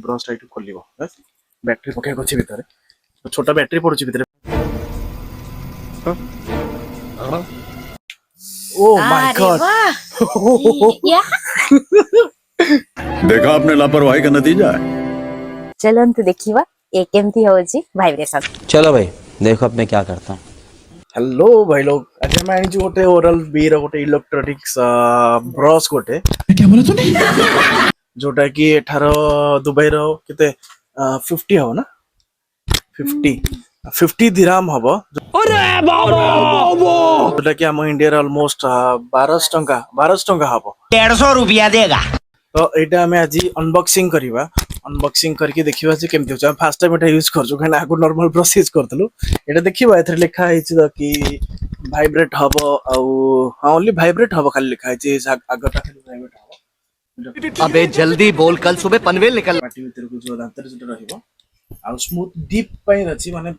Brush tight खोलिबो battery पके अछि भितर छोटा बैटरी पड़ुछि भितर ओ माय अरे गॉड वाह या देखा आपने लापरवाही का नतीजा है। चलंतु देखिवा ये केमती होची वाइब्रेशन। चलो भाई देखो अब मैं क्या करता हूँ। हेलो भाई लोग आज हम आनी गोटे ओरल बी रो गोटे इलेक्ट्रॉनिक्स ब्रश गोटे क्या बोला तूने जोटा कि एठार दुबई रो केते 50 हो ना 50 दिराम हबो जोटा कि हम इंडिया रे ऑलमोस्ट 1200 टंका हबो 150 रुपया देगा। तो एटा हमें आज अनबॉक्सिंग करवा अनबॉक्सिंग करके देखिबा जे केमती होछ हम फर्स्ट टाइम एटा यूज करछु खाना आगु नॉर्मल प्रोसेस करतलु एटा देखिबा एथरे लिखा हैछि त कि वाइब्रेट हबो आउ हां ओनली वाइब्रेट हबो खाली लिखा हैछि आगटा खाली वाइब्रेट हबो अबे जल्दी बोल, कल सुबह पनवेल निकल। पार्टी भीतर को जो दांतर जो रहइबो आ स्मूथ डीप पई अछि माने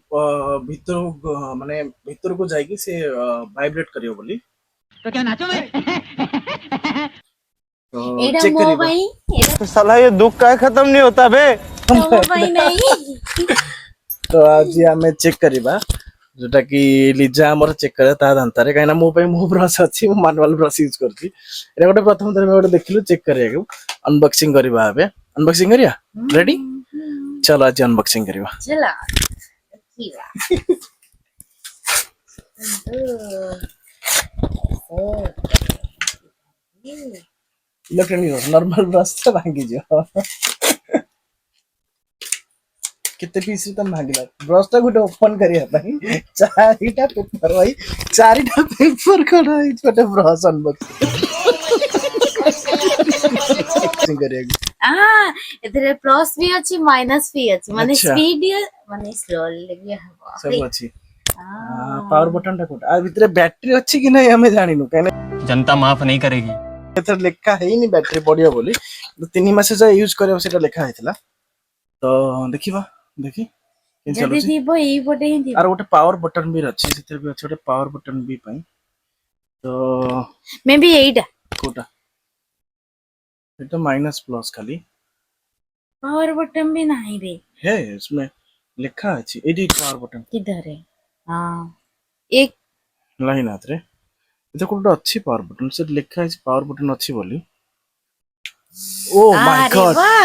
भीतर को जाई कि से वाइब्रेट करियो बोली तो क्या नाचो मैं? तो एडा चेक मो करिबा भाई एडा साला ये दुख का खत्म नहीं होता बे। मो भाई नहीं तो आज हमें चेक करिबा जोटा कि लिजा हमर चेक करे ता दांतारे काइना मो पे मो ब्रश अछि मो मैनुअल ब्रश यूज करछि एटा गोटे प्रथम तरह में गोटे देखिलु चेक करिया अनबॉक्सिंग करिबा आबे अनबॉक्सिंग करिया रेडी चलो आज अनबॉक्सिंग करिबा चला देखिवा इलेक्ट्रॉनिक नॉर्मल ब्रश से भांगी जो कितने पीस रे तम भांगिला ब्रश टा गोटे ओपन करिया पई चारिटा पेपर भाई चारिटा पेपर करा है छोटे ब्रश अनबॉक्सिंग करिया एथरे प्लस भी अछि माइनस भी अछि माने अच्छा। स्पीड माने स्लोली भी हबो सब अछि पावर बटन टा कोट आ भितरे बैटरी अछि कि नहीं हमें जानिनु कने जनता माफ नहीं करेगी। एथर लिखा है नहीं बैटरी पड़ियो बोली तो 3 मास से यूज करे सेटा लिखा हैतला तो देखिबा देखि केन जदी चलुछि दीबो ई पटे ही दीबो आर गोटे पावर बटन भी अछि सेते भी अछि गोटे पावर बटन भी पई तो मे बी एटा कोटा ये तो माइनस प्लस खाली पावर बटन भी नहीं रे है इसमें लिखा अछि एडिट पावर बटन किधर है हां एक नहीं नाथ रे ये कोटा अच्छी पावर बटन से लिखा है पावर बटन अच्छी बोली ओ माय अरे गॉड वाह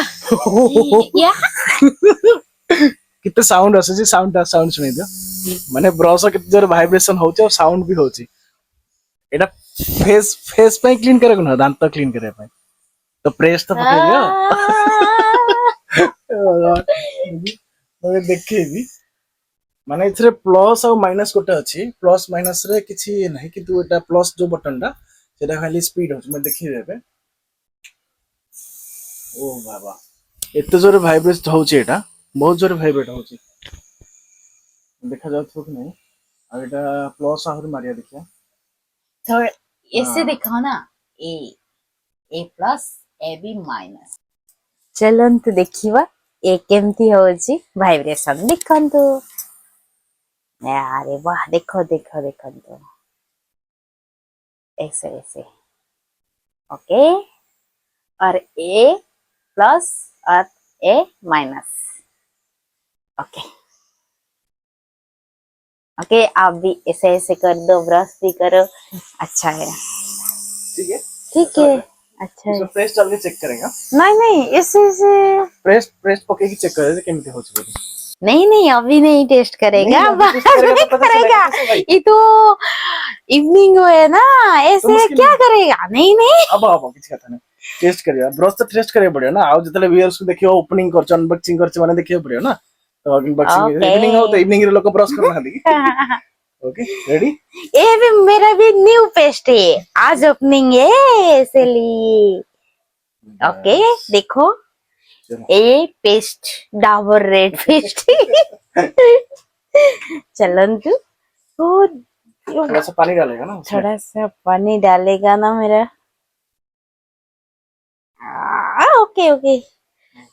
या कितने साउंड आसे साउंड सुनी दियो माने ब्रश कितने जोर वाइब्रेशन होचे और साउंड भी होची एटा फेस पे क्लीन करे ना दांत क्लीन करे पे तो प्रेस तो पके दियो देखे भी माने इथरे प्लस और माइनस कोटे अछि प्लस माइनस रे किछि नहीं किंतु एटा प्लस जो बटन टा सेटा खाली स्पीड होच मैं देखि देबे ओ बाबा एते जोरे वाइब्रेट होची एटा बहुत जोरे वाइब्रेट होची देखा जाउथो कि नहीं आ एटा प्लस आहुर मारिया देखिया थोड़ा ऐसे हाँ। दिखाओ ना ए प्लस ए बी माइनस चलंतु देखिवा ए केमती होची वाइब्रेशन देखंतु अरे वाह देखो देखो देखंतु ऐसे ऐसे ओके और ए प्लस और ए माइनस ओके ओके आप भी ऐसे ऐसे कर दो ब्रश भी करो अच्छा है ठीक है ठीक है अच्छा है इसको प्रेस चल के चेक करेगा नहीं नहीं ऐसे ऐसे प्रेस पके की चेक करे केमती होची बोली नहीं नहीं अभी नहीं टेस्ट करेगा नहीं, अभी बाद टेस्ट करेगा में तो पता चलेगा करेगा कैसे भाई? ये तो इवनिंग है ना ऐसे मुश्किल क्या नहीं। करेगा नहीं नहीं अब किछि कथा नहीं टेस्ट करिया ब्रश तो टेस्ट करिया पड़ियो ना आ जतले व्यूअर्स को देखियो ओपनिंग करछ अनबॉक्सिंग करछ माने देखियो पड़ियो ना तो अनबॉक्सिंग Okay. इवनिंग हो तो इवनिंग रे लोग ब्रश करना दी ओके रेडी ये भी मेरा भी न्यू पेस्ट है आज ओपनिंग है इसलिए ओके देखो चलो ये पेस्ट डाबर रेड पेस्ट चलंतु तो थोड़ा सा पानी डालेगा ना उसमें थोड़ा सा पानी डालेगा ना मेरा ओके ओके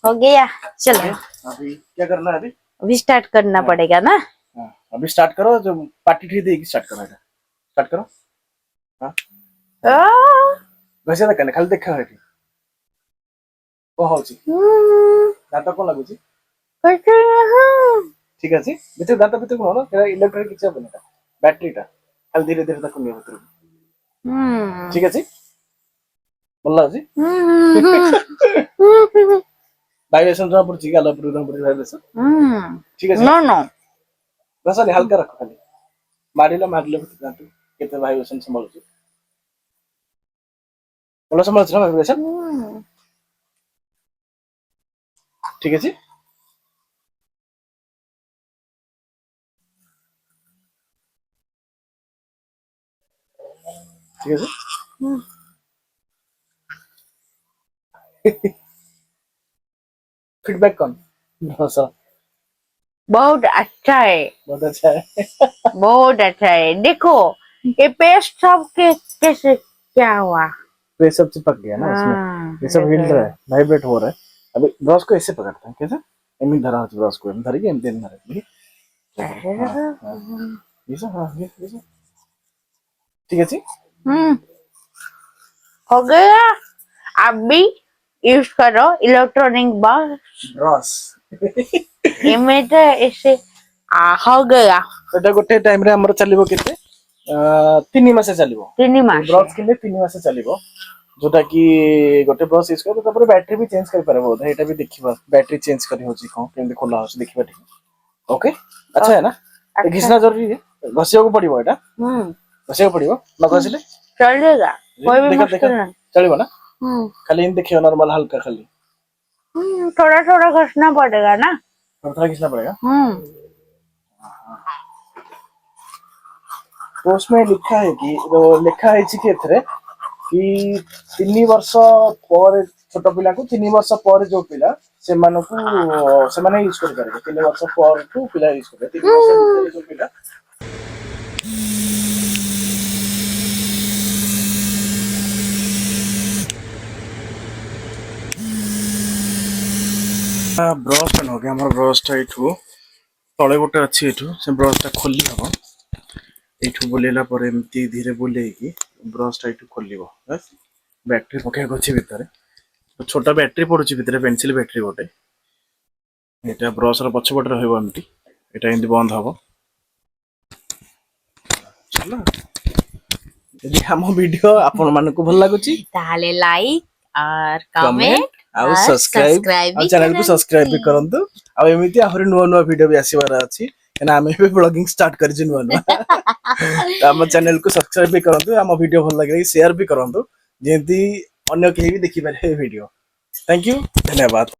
हो गया चलो अभी क्या करना है अभी स्टार्ट करना पड़ेगा ना हाँ, अभी स्टार्ट करो जो पार्टी ठीक देगी स्टार्ट करो स्टार्ट करो हाँ वैसे ना करने खाली देखा है ओ होची ଦାନ୍ତ କଣ ଲାଗୁଛି କିଛି ନାହିଁ। ଠିକ ଅଛି ଭିତରେ ଦାନ୍ତ ଭିତରେ କଣ ସେଟା ଇଲେକ୍ଟ୍ରିକ କିଛି ହବନି ଏଟା ବ୍ୟାଟେରୀଟା ଖାଲି ଧୀରେ ଧୀରେ ତାକୁ ନିଅ ଭିତରକୁ ଠିକ ଅଛି ଭଲ ଲାଗୁଛି ଭାଇବ୍ରେସନ ଜଣା ପଡୁଛି ଗାଲ ଉପରକୁ ଜଣା ପଡୁଛି ଭାଇବ୍ରେସନ ଠିକ ଅଛି नो नो ରସନି ହାଲକା ରଖ ଖାଲି ମାରିଲେ ଭିତରେ ଦାନ୍ତ କେତେ ଭାଇବ୍ରେସନ ସମ୍ଭାଳୁଛି ଭଲ ସମ୍ଭାଳୁଛି ନା ଭାଇବ୍ରେସନ ଠିକ ଅଛି ठीक है फीडबैक कौन सर बहुत अच्छा है बहुत अच्छा है बहुत अच्छा है। देखो ये पेस्ट सब के कैसे क्या हुआ तो ये सब चिपक गया ना इसमें ये सब हिल रहा है वाइब्रेट हो रहा है अभी ब्रश को ऐसे पकड़ते हैं कैसे एमी धरा हो ब्रश को धर के एमती धर ये सब हां ये सब ठीक है जी हो गया। आप भी यूज करो इलेक्ट्रॉनिक ब्रश इमेज ऐसे हो गया एटा गोटे टाइम रे हमर चलिबो केते 3 मास चलिबो 3 मास ब्रश किने 3 मास चलिबो जोटा कि गोटे ब्रश यूज कर तापर बैटरी भी चेंज कर परबो एटा भी देखिबा बैटरी चेंज करी होची कोन केमते खोला होची देखिबा ठीक ओके अच्छा है ना घिसना जरूरी है घसियो को पड़िबो एटा घसियो को पड़िबो न घसिले चलेगा कोई भी मुश्किल नहीं चलिबो ना खाली इन देखियो नॉर्मल हल्का खाली थोड़ा थोड़ा घसना पड़ेगा ना थोड़ा घिसना पड़ेगा तो उसमें लिखा है कि कि एथरे कि 3 वर्ष पर छोट पिला को 3 वर्ष पर जो पिला से माने यूज कर पारे 3 वर्ष पर को पिला यूज कर 3 वर्ष भीतर जो पिला ब्रश पेन हो गया हमर ब्रश टा इठू तळे गोटे अछि इठू से ब्रश टा खोली हबो इठू बुलेला पर एमती धीरे बुले की ब्रश टा इठू खोलिबो बस बैटरी पके गछि भितरे तो छोटा बैटरी पडुछि भितरे पेंसिल बैटरी गोटे एटा ब्रश रो पछपट रहइबो एमती एटा एंदी बंद हबो चलो यदि हम वीडियो आपन मानन को भल लागुछि ताले लाइक और कमेंट और सब्सक्राइब और चैनल को सब्सक्राइब भी करंतु और एमिति आहुरी नुवा नुवा वीडियो भी आसीबार अछि केना आमे भी ब्लॉगिंग स्टार्ट करछि नुवा नुवा हम चैनल को सब्सक्राइब भी करंतु हम वीडियो भल लागे शेयर भी करंतु जेंती अन्य केही भी देखि पारे वीडियो थैंक यू धन्यवाद।